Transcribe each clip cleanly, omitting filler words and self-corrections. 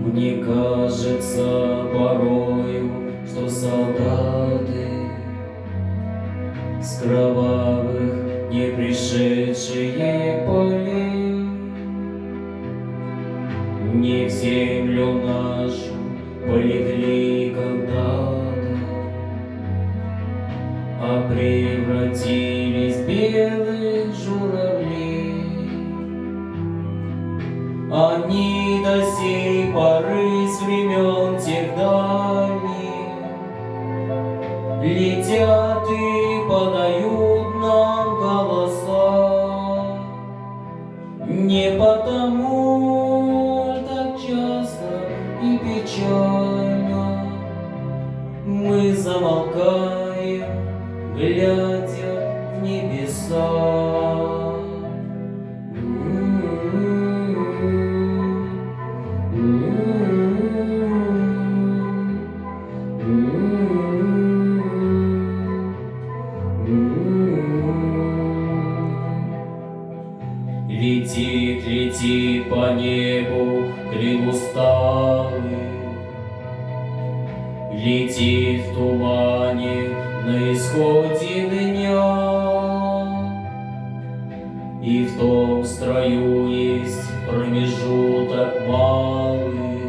Мне кажется порою, что солдаты с кровавых не пришедшие полей не в землю нашу полегли когда-то, а превратились в белых журавлей. Они до сей поры с времен тех дальних летят и подают нам голоса. Не потому так часто и печально мы замолкаем, глядя в небеса. Летит, летит по небу крик усталый, летит в тумане на исходе дня. И в том строю есть промежуток малый,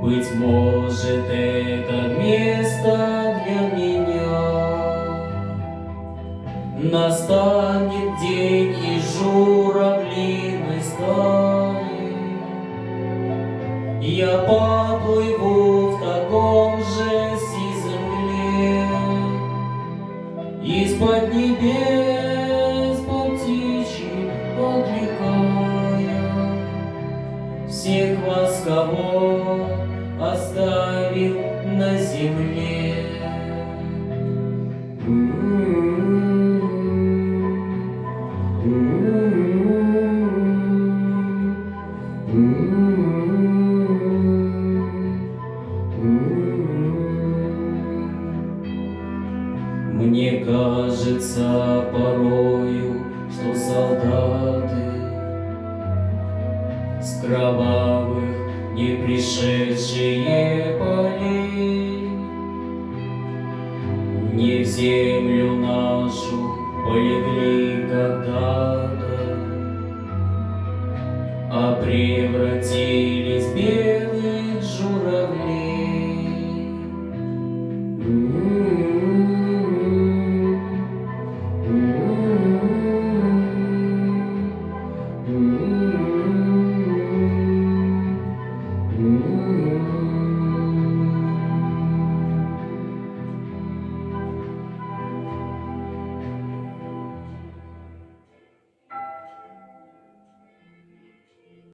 быть может, это место для меня. Настанет день и журавлиной стаи, я поплыву в таком же сизом мгле, из-под небес по птичьи окликая всех вас, кого оставил на земле. Мне кажется порою, что солдаты с кровавых не пришедшие полей не в землю нашу полегли когда-то, а превратились в белых журавлей.